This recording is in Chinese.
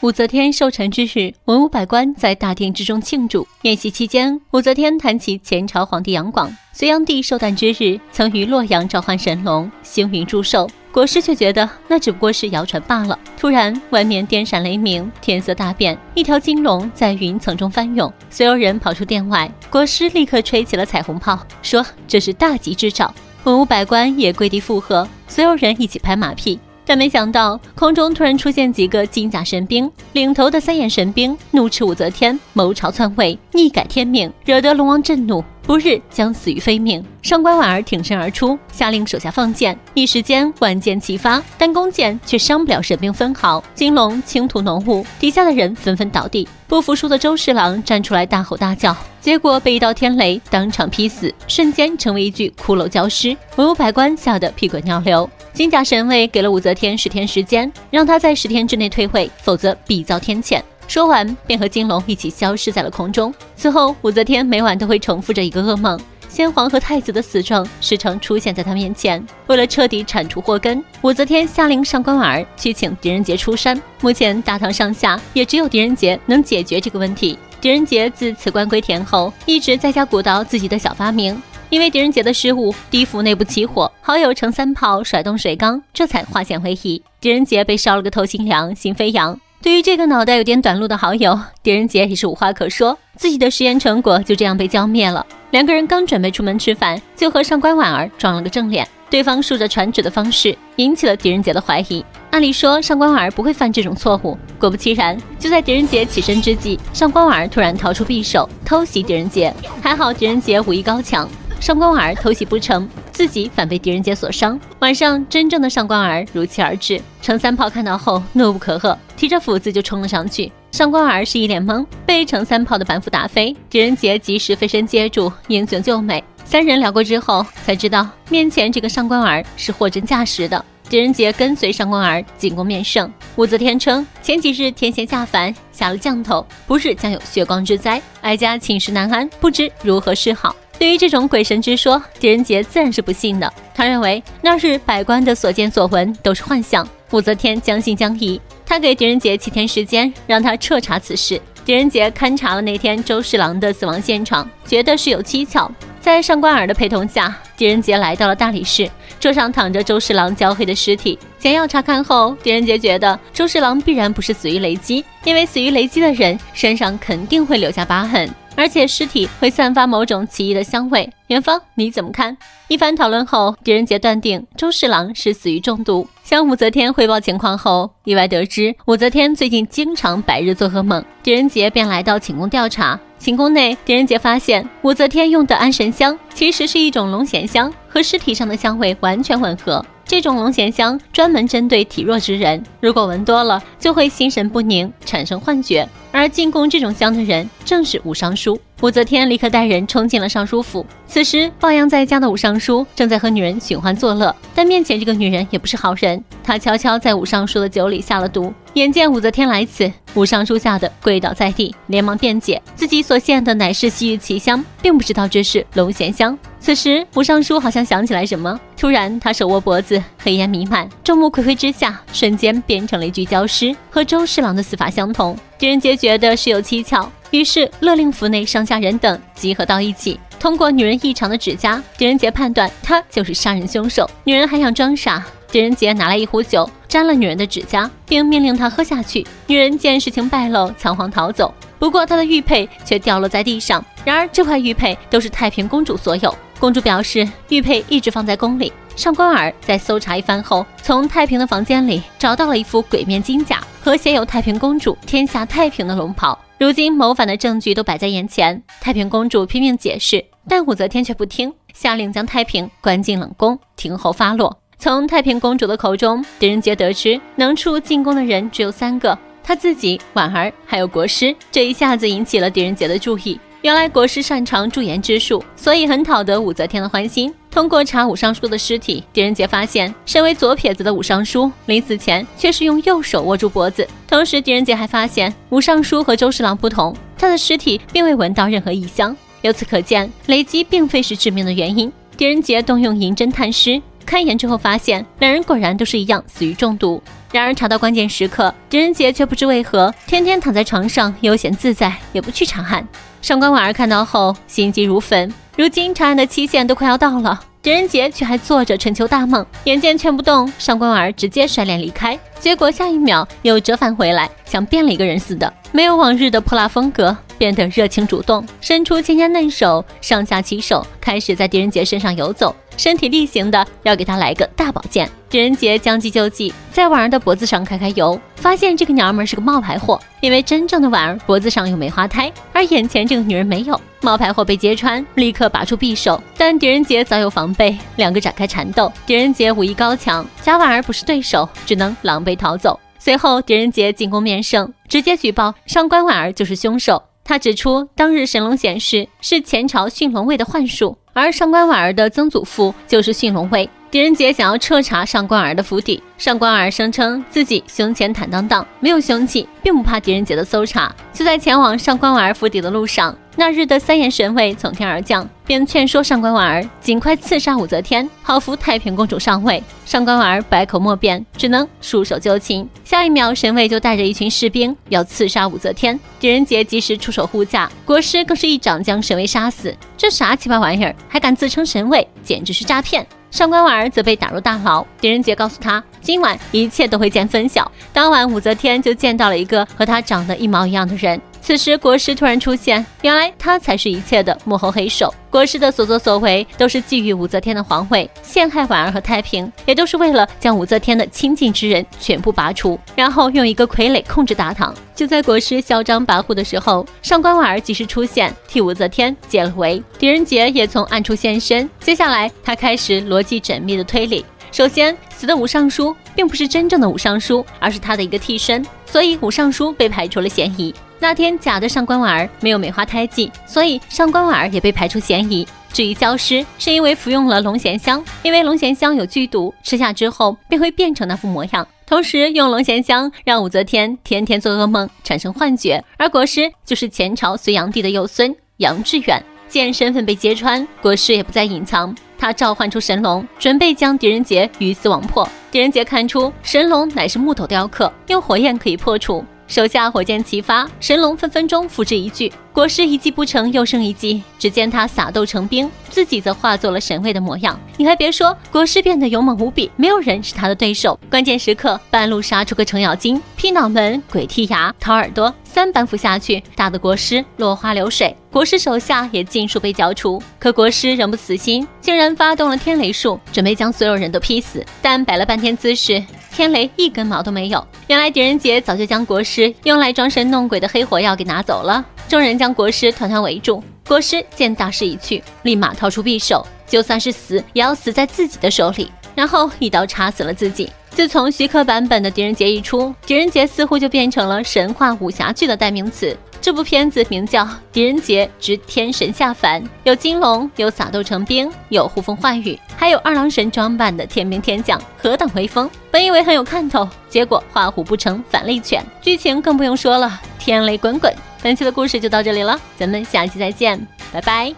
武则天寿辰之日，文武百官在大殿之中庆祝。宴席期间，武则天谈起前朝皇帝杨广，隋炀帝寿诞之日曾于洛阳召唤神龙，星云祝寿。国师却觉得那只不过是谣传罢了。突然，外面电闪雷鸣，天色大变，一条金龙在云层中翻涌，所有人跑出殿外。国师立刻吹起了彩虹炮，说这是大吉之兆。文武百官也跪地附和，所有人一起拍马屁。但没想到，空中突然出现几个金甲神兵，领头的三眼神兵怒斥武则天谋朝篡位，逆改天命，惹得龙王震怒，不日将死于非命。上官婉儿挺身而出，下令手下放箭，一时间万箭齐发，但弓箭却伤不了神兵分毫。金龙倾吐浓雾，底下的人纷纷倒地。不服输的周侍郎站出来大吼大叫，结果被一道天雷当场劈死，瞬间成为一具骷髅焦尸。文武百官吓得屁滚尿流。金甲神位给了武则天10天时间，让她在10天之内退位，否则必遭天谴。说完便和金龙一起消失在了空中。此后武则天每晚都会重复着一个噩梦，先皇和太子的死状时常出现在她面前。为了彻底铲除祸根，武则天下令上官婉儿去请狄仁杰出山。目前大唐上下也只有狄仁杰能解决这个问题。狄仁杰自辞官归田后，一直在家鼓捣自己的小发明。因为狄仁杰的失误，地府内部起火，好友程三炮甩动水缸，这才化险为夷。狄仁杰被烧了个头心凉心飞扬。对于这个脑袋有点短路的好友，狄仁杰也是无话可说，自己的实验成果就这样被浇灭了。两个人刚准备出门吃饭，就和上官婉儿撞了个正脸。对方竖着传旨的方式引起了狄仁杰的怀疑。按理说上官婉儿不会犯这种错误，果不其然，就在狄仁杰起身之际，上官婉儿突然掏出匕首偷袭狄仁杰。还好狄仁杰武艺高强，上官婉儿偷袭不成，自己反被狄仁杰所伤。晚上，真正的上官婉儿如期而至。程三炮看到后怒不可遏，提着斧子就冲了上去。上官婉儿是一脸懵，被程三炮的板斧打飞。狄仁杰及时飞身接住，英雄救美。三人聊过之后，才知道面前这个上官婉儿是货真价实的。狄仁杰跟随上官婉儿进宫面圣。武则天称，前几日天仙下凡，下了降头，不日将有血光之灾，哀家寝食难安，不知如何是好。对于这种鬼神之说，狄仁杰自然是不信的。他认为那日百官的所见所闻都是幻象。武则天将信将疑，他给狄仁杰7天时间，让他彻查此事。狄仁杰勘察了那天周侍郎的死亡现场，觉得事有蹊跷。在上官婉儿的陪同下，狄仁杰来到了大理寺，桌上躺着周侍郎焦黑的尸体。简要查看后，狄仁杰觉得周侍郎必然不是死于雷击，因为死于雷击的人身上肯定会留下疤痕，而且尸体会散发某种奇异的香味。元芳，你怎么看？一番讨论后，狄仁杰断定周侍郎是死于中毒。向武则天汇报情况后，意外得知武则天最近经常百日做噩梦。狄仁杰便来到寝宫调查。寝宫内，狄仁杰发现武则天用的安神香其实是一种龙涎香，和尸体上的香味完全吻合。这种龙涎香专门针对体弱之人，如果闻多了就会心神不宁，产生幻觉。而进贡这种香的人正是武尚书。武则天立刻带人冲进了尚书府。此时抱恙在家的武尚书正在和女人寻欢作乐，但面前这个女人也不是好人，她悄悄在武尚书的酒里下了毒。眼见武则天来此，武尚书吓得跪倒在地，连忙辩解自己所献的乃是西域奇香，并不知道这是龙涎香。此时武尚书好像想起来什么，突然他手握脖子，黑烟弥漫，众目睽睽之下，瞬间变成了一具焦尸，和周侍郎的死法相同。狄仁杰觉得事有蹊跷，于是勒令府内上下人等集合到一起。通过女人异常的指甲，狄仁杰判断她就是杀人凶手。女人还想装傻，狄仁杰拿来一壶酒，沾了女人的指甲，并命令她喝下去。女人见事情败露，仓皇逃走。不过她的玉佩却掉落在地上，然而这块玉佩都是太平公主所有。公主表示玉佩一直放在宫里。上官婉儿在搜查一番后，从太平的房间里找到了一副鬼面金甲和写有太平公主天下太平的龙袍。如今谋反的证据都摆在眼前，太平公主拼命解释，但武则天却不听，下令将太平关进冷宫，听候发落。从太平公主的口中，狄仁杰得知能处进宫的人只有3个，他自己、婉儿还有国师。这一下子引起了狄仁杰的注意。原来国师擅长驻颜之术，所以很讨得武则天的欢心。通过查武尚书的尸体，狄仁杰发现身为左撇子的武尚书临死前却是用右手握住脖子。同时狄仁杰还发现武尚书和周侍郎不同，他的尸体并未闻到任何异香。由此可见，雷击并非是致命的原因。狄仁杰动用银针探尸，勘验之后发现两人果然都是一样死于中毒。然而查到关键时刻，狄仁杰却不知为何天天躺在床上悠闲自在，也不去查案。上官婉儿看到后心急如焚，如今查案的期限都快要到了，狄仁杰却还做着春秋大梦。眼见劝不动，上官婉儿直接甩脸离开，结果下一秒又折返回来，像变了一个人似的，没有往日的泼辣风格，变得热情主动，伸出纤纤嫩手，上下其手，开始在狄仁杰身上游走，身体力行的要给他来个大保健。狄仁杰将计就计，在婉儿的脖子上开油，发现这个娘们是个冒牌货，因为真正的婉儿脖子上有梅花胎，而眼前这个女人没有。冒牌货被揭穿，立刻拔出匕首，但狄仁杰早有防备，两个展开缠斗。狄仁杰武艺高强，贾婉儿不是对手，只能狼狈逃走。随后狄仁杰进攻面圣，直接举报上官婉儿就是凶手。他指出，当日神龙显示是前朝驯龙卫的幻术，而上官婉儿的曾祖父就是驯龙卫。狄仁杰想要彻查上官婉儿的府邸，上官婉儿声称自己胸前坦荡荡，没有凶器，并不怕狄仁杰的搜查。就在前往上官婉儿府邸的路上，那日的三眼神卫从天而降，便劝说上官婉儿尽快刺杀武则天，好扶太平公主上位。上官婉儿百口莫辩，只能束手就擒。下一秒，神卫就带着一群士兵要刺杀武则天，狄仁杰及时出手护驾，国师更是一掌将神卫杀死。这啥奇葩玩意儿，还敢自称神卫，简直是诈骗！上官婉儿则被打入大牢，狄仁杰告诉他，今晚一切都会见分晓。当晚，武则天就见到了一个和她长得一毛一样的人。此时国师突然出现，原来他才是一切的幕后黑手。国师的所作所为都是觊觎武则天的皇位，陷害婉儿和太平，也都是为了将武则天的亲近之人全部拔除，然后用一个傀儡控制大唐。就在国师嚣张跋扈的时候，上官婉儿及时出现，替武则天解了围。狄仁杰也从暗处现身，接下来他开始逻辑缜密的推理。首先，死的武尚书并不是真正的武尚书，而是他的一个替身，所以武尚书被排除了嫌疑。那天假的上官婉儿没有梅花胎记，所以上官婉儿也被排除嫌疑。至于焦尸，是因为服用了龙涎香，因为龙涎香有剧毒，吃下之后便会变成那副模样。同时用龙涎香让武则天天天做噩梦，产生幻觉，而国师就是前朝隋炀帝的幼孙杨致远。见身份被揭穿，国师也不再隐藏，他召唤出神龙，准备将狄仁杰鱼死网破。狄仁杰看出神龙乃是木头雕刻，用火焰可以破除，手下火箭齐发，神龙分分钟付之一炬。国师一计不成又生一计，只见他撒豆成兵，自己则化作了神卫的模样。你还别说，国师变得勇猛无比，没有人是他的对手。关键时刻，半路杀出个程咬金，劈脑门、鬼剔牙、掏耳朵，3板斧下去，打得国师落花流水。国师手下也尽数被剿除，可国师仍不死心，竟然发动了天雷术，准备将所有人都劈死。但摆了半天姿势，天雷一根毛都没有。原来狄仁杰早就将国师用来装神弄鬼的黑火药给拿走了。众人将国师团团围住，国师见大势已去，立马掏出匕首，就算是死也要死在自己的手里，然后一刀插死了自己。自从徐克版本的狄仁杰一出，狄仁杰似乎就变成了神话武侠剧的代名词。这部片子名叫《狄仁杰之天神下凡》，有金龙，有撒豆成兵，有呼风唤雨，还有二郎神装扮的天兵天将，何等威风！本以为很有看头，结果画虎不成反类犬，剧情更不用说了，天雷滚滚。本期的故事就到这里了，咱们下期再见，拜拜。